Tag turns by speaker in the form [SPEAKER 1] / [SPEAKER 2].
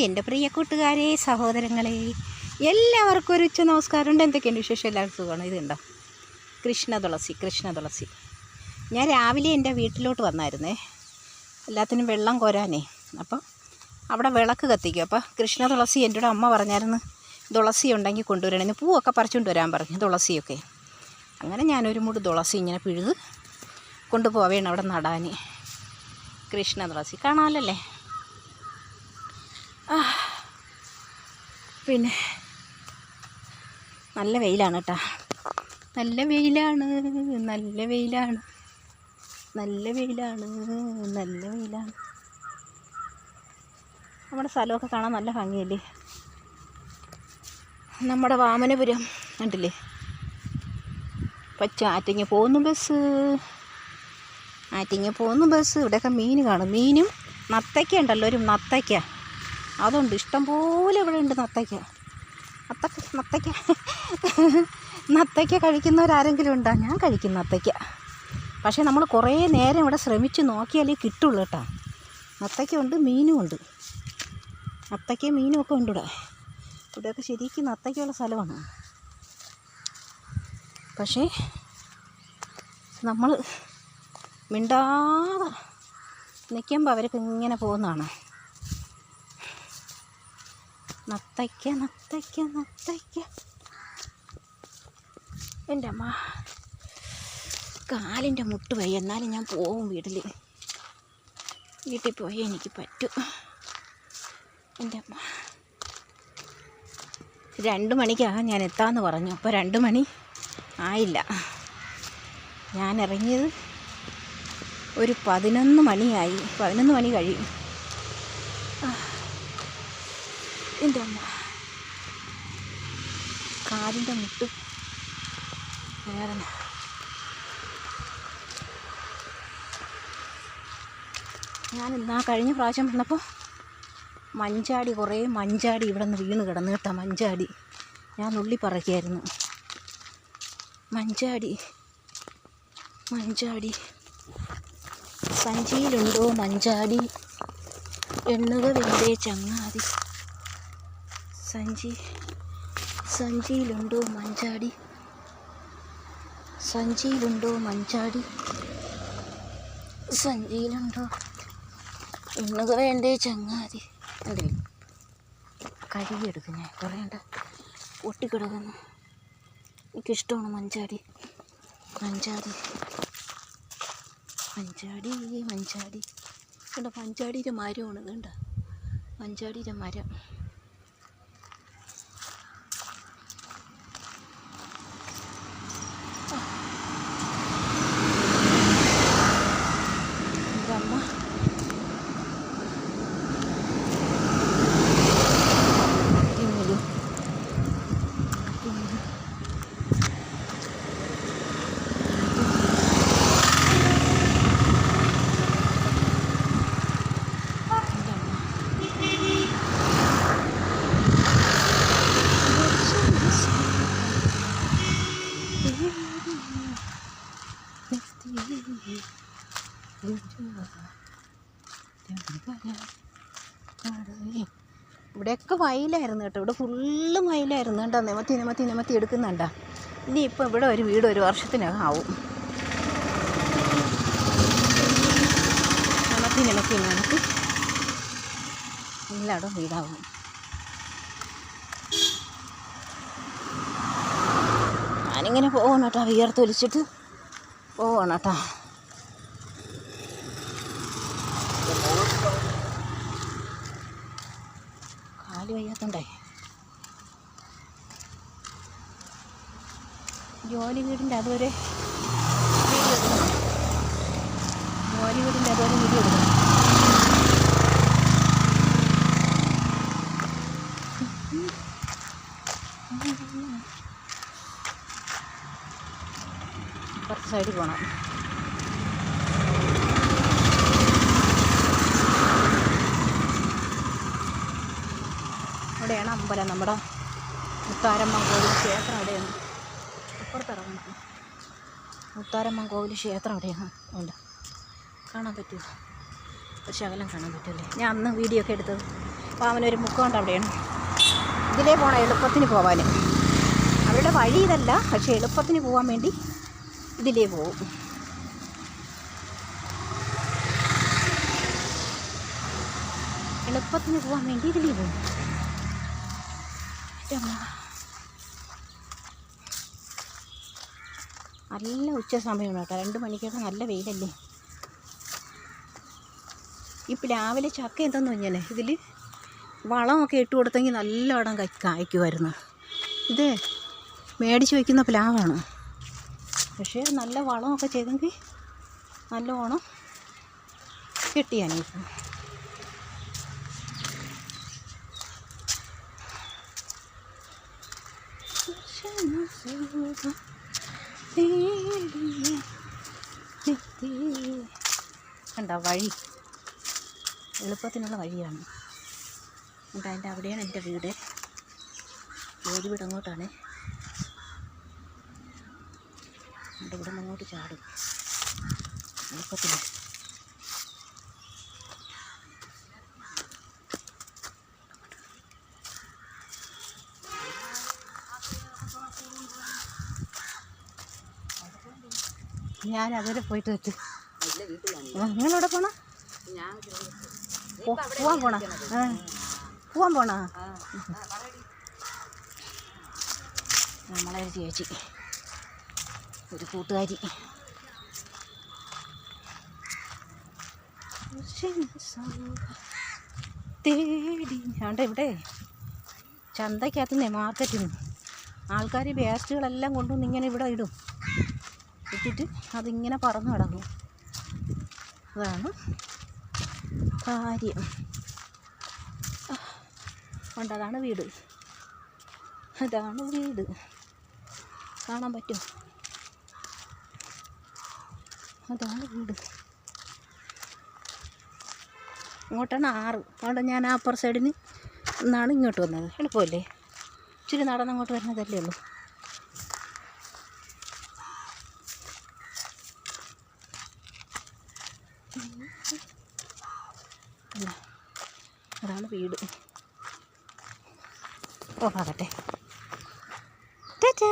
[SPEAKER 1] എൻ്റെ പ്രിയ കൂട്ടുകാരെ, സഹോദരങ്ങളെ, എല്ലാവർക്കും ഒരു ഉച്ച നമസ്കാരമുണ്ട്. എന്തൊക്കെയുണ്ട് വിശേഷം? എല്ലാവർക്കും സുഖമാണ്. ഇതുണ്ടോ കൃഷ്ണ തുളസി. ഞാൻ രാവിലെ എൻ്റെ വീട്ടിലോട്ട് വന്നായിരുന്നേ, എല്ലാത്തിനും വെള്ളം കോരാനേ. അപ്പം അവിടെ വിളക്ക് കത്തിക്കും. അപ്പോൾ കൃഷ്ണ തുളസി എൻ്റെ കൂടെ അമ്മ പറഞ്ഞായിരുന്നു, തുളസി ഉണ്ടെങ്കിൽ കൊണ്ടുവരണമെന്ന്. പൂവൊക്കെ പറിച്ചുകൊണ്ട് വരാൻ പറഞ്ഞു, തുളസിയൊക്കെ. അങ്ങനെ ഞാനൊരു മൂട് തുളസി ഇങ്ങനെ പിഴുത് കൊണ്ടുപോവേണം അവിടെ നടാൻ. കൃഷ്ണ തുളസി കാണാമല്ലേ. പിന്നെ നല്ല വെയിലാണ് കേട്ടോ, നല്ല വെയിലാണ്. നമ്മുടെ സ്ഥലമൊക്കെ കാണാൻ നല്ല ഭംഗിയല്ലേ. നമ്മുടെ വാമനപുരം കണ്ടില്ലേ, ഇപ്പം ആറ്റിങ്ങ പോകുന്നു ബസ്. ഇവിടെയൊക്കെ മീൻ കാണും. മീനും നത്തയ്ക്ക ഉണ്ടല്ലോ, ഒരു നത്തയ്ക്ക അതുണ്ട്, ഇഷ്ടംപോലെ ഇവിടെ ഉണ്ട്. നത്തയ്ക്ക കഴിക്കുന്നവരാരെങ്കിലും ഉണ്ടോ? ഞാൻ കഴിക്കും നത്തയ്ക്ക. പക്ഷേ നമ്മൾ കുറേ നേരം ഇവിടെ ശ്രമിച്ച് നോക്കിയാലേ കിട്ടുള്ളൂ കേട്ടോ. നത്തയ്ക്ക ഉണ്ട്, മീനും ഉണ്ട്. നത്തയ്ക്ക മീനും ഒക്കെ ഉണ്ട് ഇവിടെയൊക്കെ ശരിക്കും നത്തയ്ക്കുള്ള സ്ഥലമാണ്. പക്ഷേ നമ്മൾ മിണ്ടാതെ നിൽക്കുമ്പോൾ അവരൊക്കെ ഇങ്ങനെ പോകുന്നതാണ്. നത്തയ്ക്ക എൻ്റെ അമ്മ, കാലിൻ്റെ മുട്ട് വയ്യ. എന്നാലും ഞാൻ പോവും വീട്ടിൽ പോയേ എനിക്ക് പറ്റൂ. എൻ്റെ അമ്മ 2 മണിക്കാകാൻ ഞാൻ എത്താമെന്ന് പറഞ്ഞു. അപ്പോൾ 2 മണി ആയില്ല. ഞാൻ ഇറങ്ങിയത് ഒരു 11 മണിയായി. 11 മണി കഴിയും. എൻ്റെ അമ്മ, കാലിൻ്റെ മുട്ട് വേദന. ഞാൻ കഴിഞ്ഞ പ്രാവശ്യം വന്നപ്പോൾ കുറേ മഞ്ചാടി ഇവിടെ നിന്ന് വീണ് കിടന്നു കേട്ടോ. മഞ്ചാടി ഞാൻ നുള്ളി പറക്കിയായിരുന്നു. മഞ്ചാടി സഞ്ചിയിലുണ്ടോ മഞ്ചാടി, എണ്ണുക വേണ്ടേ ചങ്ങാതി. സഞ്ചിയിലുണ്ടോ മഞ്ചാടി, സഞ്ചിയിലുണ്ടോ എണ്ണുക വേണ്ടേ ചങ്ങാതി. ഉണ്ടല്ലേ, കഴുകിയെടുക്കും ഞാൻ. കുറേ ഉണ്ട് പൊട്ടിക്കിടക്കുന്നു. എനിക്കിഷ്ടമാണ് മഞ്ചാടി. കണ്ടോ, മഞ്ചാടിയുടെ മരമാണ്. കണ്ടോ, മഞ്ചാടിയുടെ മരം. ഇവിടെയൊക്കെ വയലായിരുന്നു കേട്ടോ. ഇവിടെ ഫുള്ള് വയലായിരുന്നു കേട്ടോ. നിമത്തി എടുക്കുന്നുണ്ടോ. ഇനിയിപ്പോൾ ഇവിടെ ഒരു വീട് 1 വർഷത്തിനകം ആവും. നിമത്തി എല്ലായിടും വീടാവും. ഞാനിങ്ങനെ പോകണം കേട്ടോ, വിയർത്തൊലിച്ചിട്ട് പോവാണ് കേട്ടോ. കാല് വയ്യാത്തണ്ടേ. ജോലി വീടിൻ്റെ അതുവരെ വീഡിയോ എടുക്കണം. കുറച്ച് സൈഡിൽ പോകണം. അവിടെയാണ് അമ്പലം. നമ്മുടെ മുത്താരമ്മ കോവിൽ ക്ഷേത്രം അവിടെയാണ്. അപ്പുറത്തിറങ്ങണം. മുത്താരമ്മ കോവിൽ ക്ഷേത്രം അവിടെയാണ്. ഉണ്ട്, കാണാൻ പറ്റുമോ? ഒരു ശകലം കാണാൻ പറ്റുമല്ലേ. ഞാൻ അന്ന് വീഡിയോ ഒക്കെ എടുത്തത് വാമനൊരു മുക്കമുണ്ട് അവിടെയാണ്. ഇതിലേ പോകണം എളുപ്പത്തിന് പോകാൻ. അവരുടെ വഴി ഇതല്ല, പക്ഷേ എളുപ്പത്തിന് പോകാൻ വേണ്ടി ഇതിലേ പോകും. എളുപ്പത്തിന് പോകാൻ വേണ്ടി ഇതിലേ പോകും. നല്ല ഉച്ച സമയമാണ് കേട്ടോ, 2 മണിക്കൊക്കെ നല്ല വെയിലല്ലേ. ഇപ്പം രാവിലെ ചക്ക എന്തെന്ന് പറഞ്ഞാൽ ഇതിൽ വളമൊക്കെ ഇട്ട് കൊടുത്തെങ്കിൽ നല്ലവണ്ണം കായ്ക്കുമായിരുന്നു. ഇത് മേടിച്ച് വയ്ക്കുന്ന പ്ലാവാണ്, പക്ഷേ നല്ല വളമൊക്കെ ചെയ്തെങ്കിൽ നല്ലോണം കിട്ടിയാനിപ്പോൾ. കണ്ട വഴി എളുപ്പത്തിനുള്ള വഴിയാണ്. എന്നിട്ട് അതിൻ്റെ അവിടെയാണ് എൻ്റെ വീട്. ജോലി വീട് അങ്ങോട്ടാണ്. എൻ്റെ ഇവിടെ നിന്ന് അങ്ങോട്ട് ചാടും എളുപ്പത്തിൽ. ഞാൻ അതുവരെ പോയിട്ട് വെച്ച് നിങ്ങളെവിടെ പോണ? പോവാൻ പോണ? പോവാൻ പോണ? നമ്മളെ ചേച്ചി, ഒരു കൂട്ടുകാരി. തേടി ഞാണ്ട് ഇവിടെ ചന്തയ്ക്കകത്തുനിന്നേ, മാർക്കറ്റിൽ നിന്ന് ആൾക്കാർ വേസ്റ്റുകളെല്ലാം കൊണ്ടുവന്ന് ഇങ്ങനെ ഇവിടെ ഇടും. ഇട്ടിട്ട് അതിങ്ങനെ പറന്ന് കിടക്കും. അതാണ് കാര്യം. അതാണ് വീട്. അതാണ് വീട്. കാണാൻ പറ്റും? അതാണ് വീട്. ഇങ്ങോട്ടാണ് ആറ്. അവിടെ ഞാൻ ആ അപ്പുറ സൈഡിന് നിന്നാണ് ഇങ്ങോട്ട് വന്നത്. എളുപ്പമല്ലേ? ഇച്ചിരി നടന്നങ്ങോട്ട് വരുന്നതല്ലേ ഉള്ളൂ. അതാണ് വീട്. ഓഫാകട്ടെ. ടാറ്റാ.